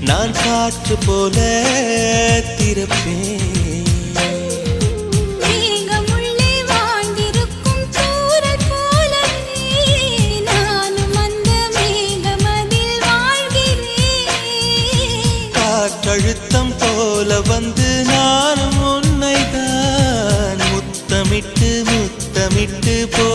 நான் காற்று போல திறப்பேன். அழுத்தம் போல வந்து நானும் உன்னை தான் முத்தமிட்டு முத்தமிட்டு போ